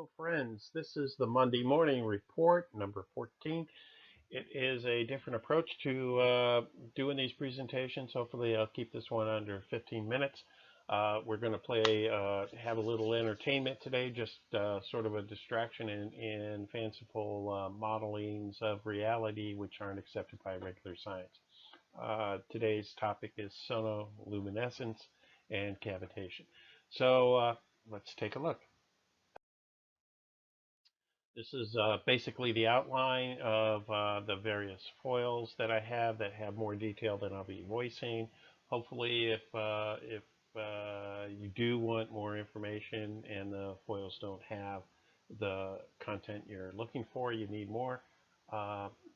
Hello, friends. This is the Monday Morning Report, number 14. It is a different approach to doing these presentations. Hopefully, I'll keep this one under 15 minutes. We're going to have a little entertainment today, just sort of a distraction in fanciful modelings of reality which aren't accepted by regular science. Today's topic is sonoluminescence and cavitation. So let's take a look. This is basically the outline of the various foils that I have that have more detail than I'll be voicing. Hopefully, if you do want more information and the foils don't have the content you're looking for, you need more,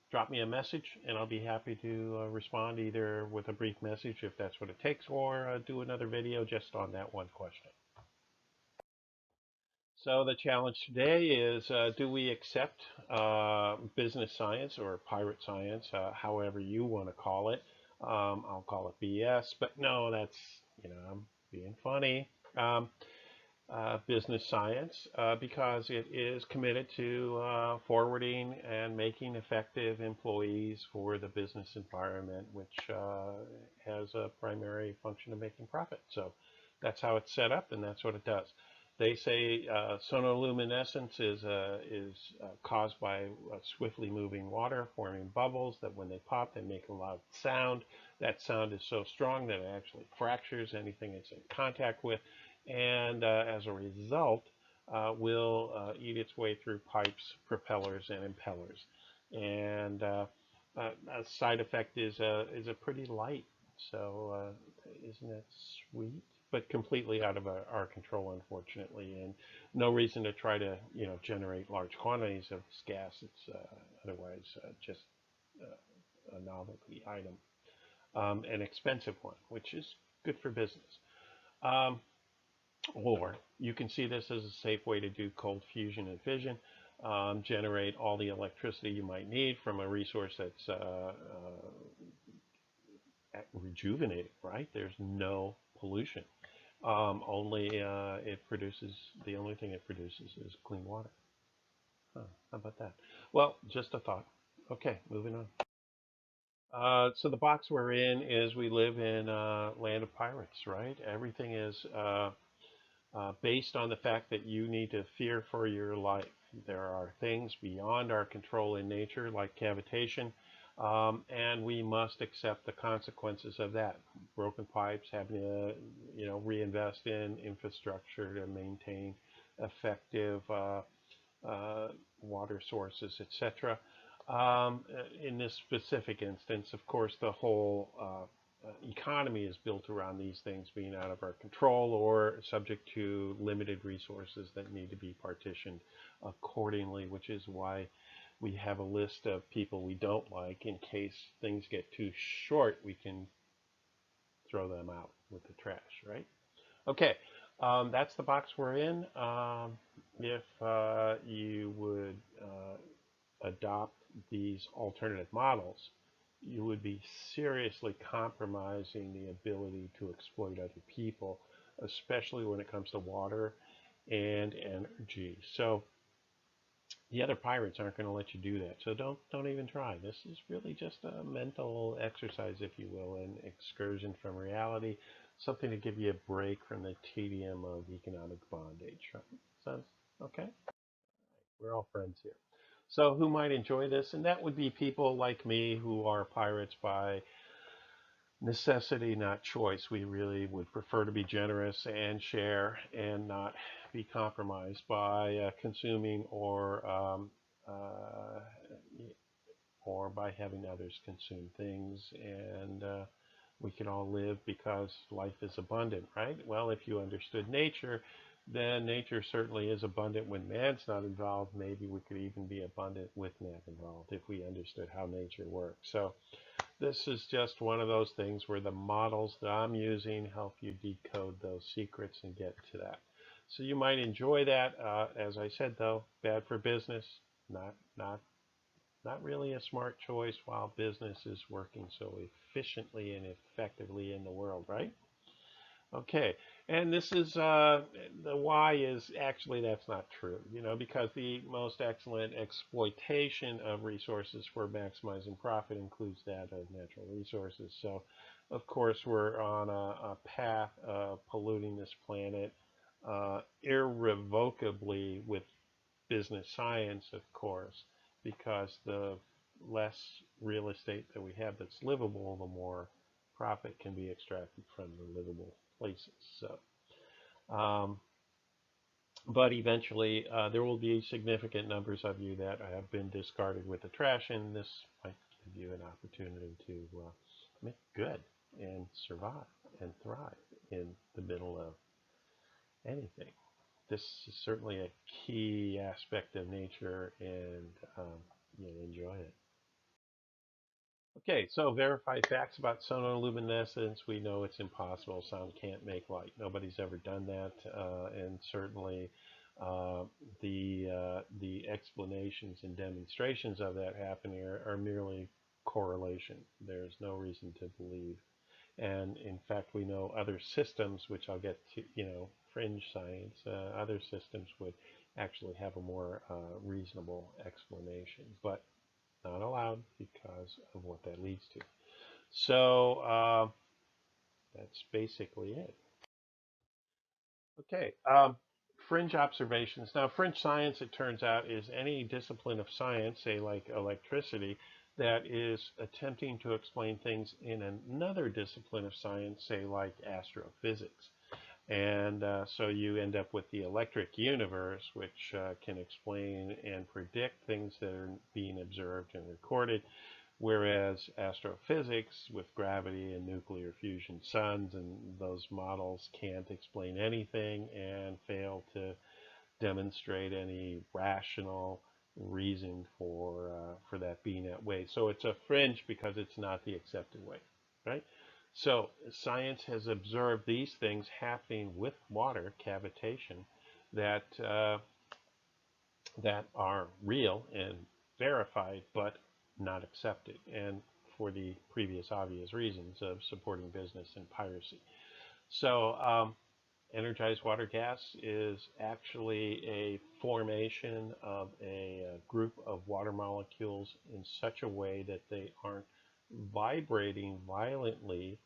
drop me a message and I'll be happy to respond either with a brief message if that's what it takes, or do another video just on that one question. So the challenge today is, do we accept business science or pirate science, however you want to call it? I'll call it BS, but no, I'm being funny. Business science, because it is committed to forwarding and making effective employees for the business environment, which has a primary function of making profit. So that's how it's set up, and that's what it does. They say sonoluminescence is caused by swiftly moving water forming bubbles that when they pop, they make a loud sound. That sound is so strong that it actually fractures anything it's in contact with, and as a result, will eat its way through pipes, propellers, and impellers. And a side effect is a pretty light. So isn't that sweet? But completely out of our control, unfortunately, and no reason to try to generate large quantities of this gas. It's otherwise just a novelty item, an expensive one, which is good for business. Or you can see this as a safe way to do cold fusion and fission, generate all the electricity you might need from a resource that's rejuvenating, right? There's no pollution. The only thing it produces is clean water. Huh, how about that? Well, just a thought. Okay, moving on. So the box we're in is we live in a land of pirates, right? Everything is based on the fact that you need to fear for your life. There are things beyond our control in nature, like cavitation, and we must accept the consequences of that. Broken pipes, having to, reinvest in infrastructure to maintain effective water sources, etc. In this specific instance, of course, the whole economy is built around these things being out of our control or subject to limited resources that need to be partitioned accordingly, which is why we have a list of people we don't like. In case things get too short, we can throw them out with the trash, right? Okay, that's the box we're in. If you would adopt these alternative models, you would be seriously compromising the ability to exploit other people, especially when it comes to water and energy. So the other pirates aren't going to let you do that. So don't even try. This is really just a mental exercise, if you will, an excursion from reality, something to give you a break from the tedium of economic bondage. Right? Sounds okay? We're all friends here. So who might enjoy this? And that would be people like me who are pirates by necessity, not choice. We really would prefer to be generous and share and not be compromised by consuming or by having others consume things. And we can all live because life is abundant, right? Well, if you understood nature, then nature certainly is abundant when man's not involved. Maybe we could even be abundant with man involved if we understood how nature works. So this is just one of those things where the models that I'm using help you decode those secrets and get to that. So you might enjoy that. As I said, though, bad for business. Not really a smart choice while business is working so efficiently and effectively in the world, right? Okay, and this is the why is actually that's not true, because the most excellent exploitation of resources for maximizing profit includes that of natural resources. So, of course, we're on a path of polluting this planet irrevocably with business science, of course, because the less real estate that we have that's livable, the more profit can be extracted from the livable places. Um, but eventually, there will be significant numbers of you that have been discarded with the trash, and this might give you an opportunity to make good and survive and thrive in the middle of anything. This is certainly a key aspect of nature, and enjoy it. Okay, so verified facts about sonoluminescence. We know it's impossible. Sound can't make light. Nobody's ever done that, and certainly uh, the explanations and demonstrations of that happening are merely correlation. There's no reason to believe. And in fact, we know other systems, which I'll get to, fringe science, other systems would actually have a more reasonable explanation. But not allowed because of what that leads to. So that's basically it. Okay. Fringe observations. Now, fringe science, it turns out, is any discipline of science, say like electricity, that is attempting to explain things in another discipline of science, say like astrophysics. And so you end up with the electric universe, which can explain and predict things that are being observed and recorded. Whereas astrophysics with gravity and nuclear fusion suns and those models can't explain anything and fail to demonstrate any rational reason for that being that way. So it's a fringe because it's not the accepted way, right? So science has observed these things happening with water cavitation that that are real and verified, but not accepted, and for the previous obvious reasons of supporting business and piracy. So, energized water gas is actually a formation of a group of water molecules in such a way that they aren't vibrating violently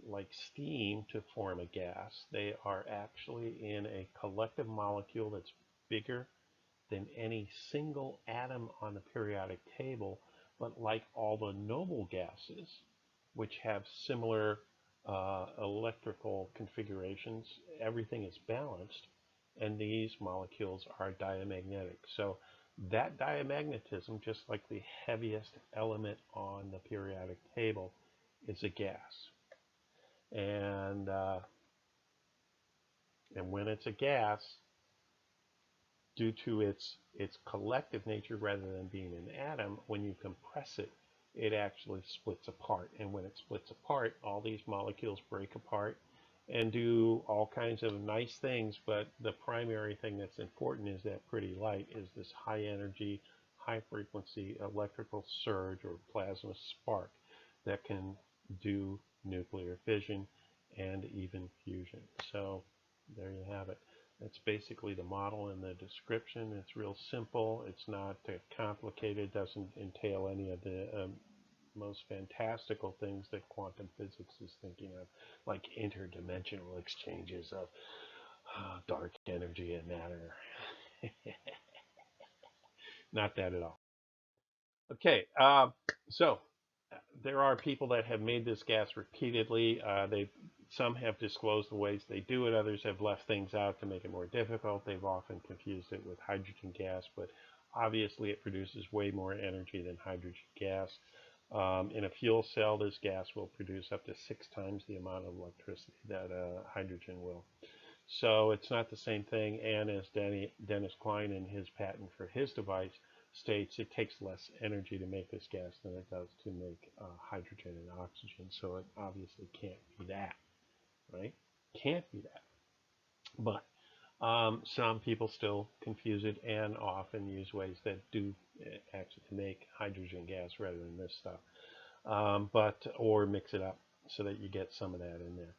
like steam to form a gas. They are actually in a collective molecule that's bigger than any single atom on the periodic table, but like all the noble gases, which have similar electrical configurations, everything is balanced, and these molecules are diamagnetic. So that diamagnetism, just like the heaviest element on the periodic table, is a gas. And and when it's a gas, due to its collective nature rather than being an atom, when you compress it, it actually splits apart. And when it splits apart, all these molecules break apart and do all kinds of nice things. But the primary thing that's important is that pretty light is this high energy, high frequency electrical surge or plasma spark that can do nuclear fission and even fusion. So there you have it. That's basically the model and the description. It's real simple. It's not complicated. Doesn't entail any of the most fantastical things that quantum physics is thinking of, like interdimensional exchanges of dark energy and matter. Not that at all. Okay, so there are people that have made this gas repeatedly. Some have disclosed the ways they do it. Others have left things out to make it more difficult. They've often confused it with hydrogen gas, but obviously it produces way more energy than hydrogen gas. In a fuel cell, this gas will produce up to 6 times the amount of electricity that hydrogen will. So it's not the same thing. And as Dennis Klein in his patent for his device states, it takes less energy to make this gas than it does to make hydrogen and oxygen. So it obviously can't be that, right? Can't be that. But some people still confuse it and often use ways that do actually make hydrogen gas rather than this stuff, or mix it up so that you get some of that in there.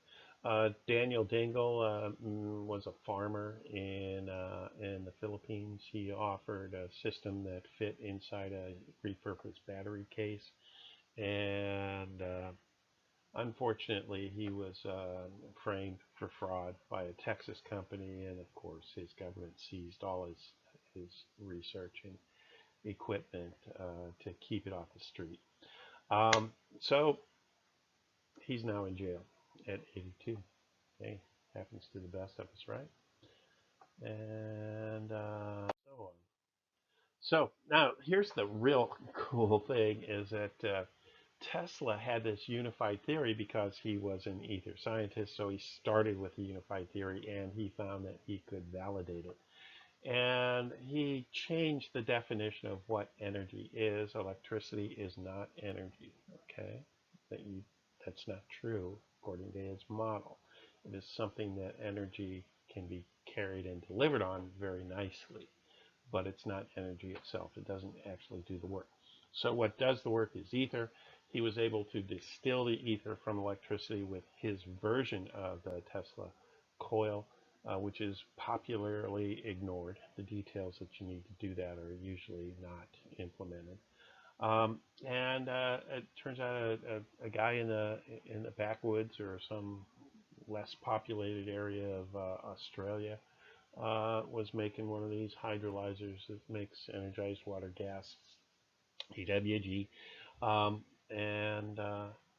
Daniel Dingle was a farmer in the Philippines. He offered a system that fit inside a repurposed battery case, and unfortunately, he was framed for fraud by a Texas company, and of course, his government seized all his research and equipment to keep it off the street. So he's now in jail at 82. Hey, happens to the best of us, right? And so on. So now here's the real cool thing is that Tesla had this unified theory because he was an ether scientist. So he started with the unified theory and he found that he could validate it. And he changed the definition of what energy is. Electricity is not energy. Okay, that's not true according to his model. It is something that energy can be carried and delivered on very nicely, but it's not energy itself. It doesn't actually do the work. So what does the work is ether. He was able to distill the ether from electricity with his version of the Tesla coil, which is popularly ignored. The details that you need to do that are usually not implemented. And it turns out a guy in the backwoods or some less populated area of Australia was making one of these hydrolyzers that makes energized water gas, EWG, and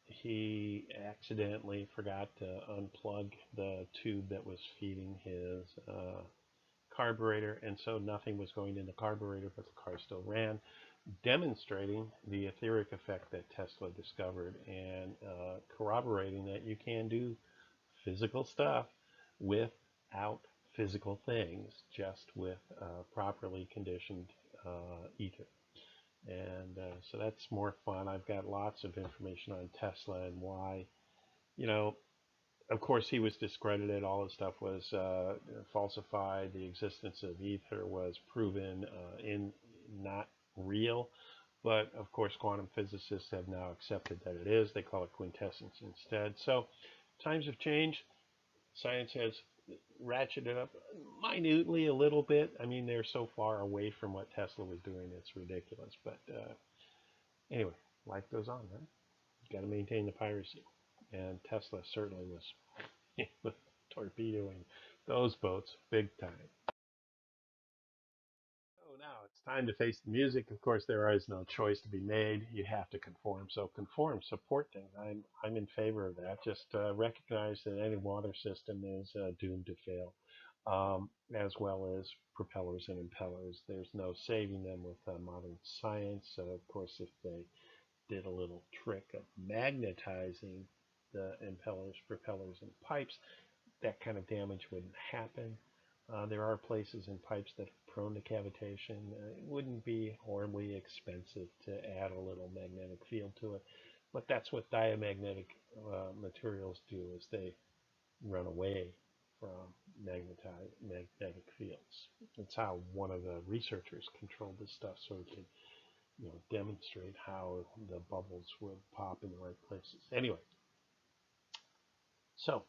he accidentally forgot to unplug the tube that was feeding his carburetor, and so nothing was going in the carburetor, but the car still ran, demonstrating the etheric effect that Tesla discovered and corroborating that you can do physical stuff without physical things, just with properly conditioned ether. And so that's more fun. I've got lots of information on Tesla and why, you know, of course he was discredited. All his stuff was falsified. The existence of ether was proven in not real. But of course, quantum physicists have now accepted that it is. They call it quintessence instead. So times have changed. Science has ratcheted up minutely a little bit. I mean, they're so far away from what Tesla was doing, it's ridiculous. But anyway, life goes on, right? You got to maintain the piracy. And Tesla certainly was torpedoing those boats big time. So now it's time to face the music. Of course, there is no choice to be made. You have to conform. So conform, support things. I'm in favor of that. Just recognize that any water system is doomed to fail, as well as propellers and impellers. There's no saving them with modern science. Of course, if they did a little trick of magnetizing the impellers, propellers, and pipes, that kind of damage wouldn't happen. There are places in pipes that are prone to cavitation. It wouldn't be horribly expensive to add a little magnetic field to it, but that's what diamagnetic materials do, is they run away from magnetic fields. That's how one of the researchers controlled this stuff, so he could demonstrate how the bubbles would pop in the right places. Anyway, so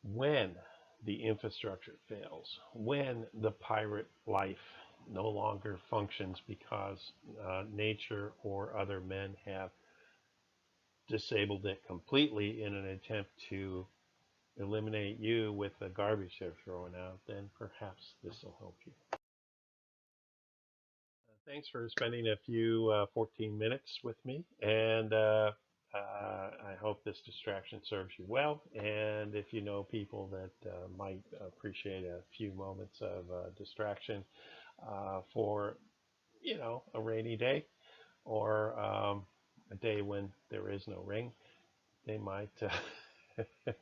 when the infrastructure fails, when the pirate life no longer functions because nature or other men have disabled it completely in an attempt to eliminate you with the garbage they're throwing out, then perhaps this will help you. Thanks for spending a few 14 minutes with me, and I hope this distraction serves you well. And if you know people that might appreciate a few moments of distraction for, a rainy day or a day when there is no rain, they might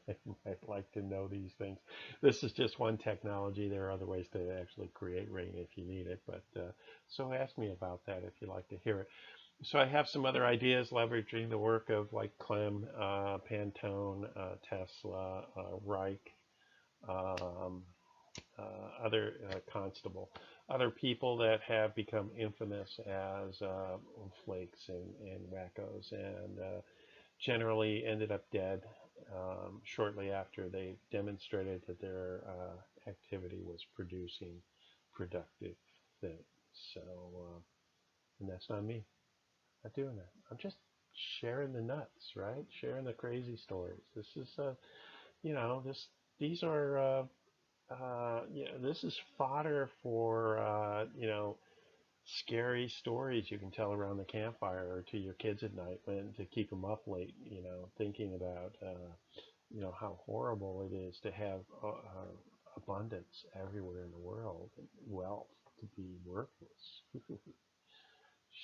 they might like to know these things. This is just one technology. There are other ways to actually create rain if you need it, but so ask me about that if you'd like to hear it. So I have some other ideas leveraging the work of like Clem, Pantone, Tesla, Reich, um, other Constable, other people that have become infamous as flakes and wackos, and generally ended up dead shortly after they demonstrated that their activity was producing productive things. So, and that's not me. I'm not doing that. I'm just sharing the nuts, right? Sharing the crazy stories. This is, this these are, this is fodder for, scary stories you can tell around the campfire or to your kids at night when to keep them up late, thinking about, how horrible it is to have abundance everywhere in the world and wealth to be worthless.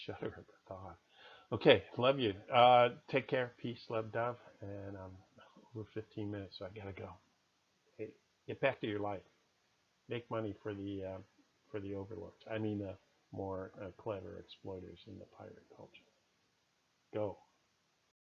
Shudder at the thought. Okay, love you. Take care. Peace, love, dove. And over 15 minutes, so I gotta go. Hey, get back to your life. Make money for the overlords. I mean, the more clever exploiters in the pirate culture. Go.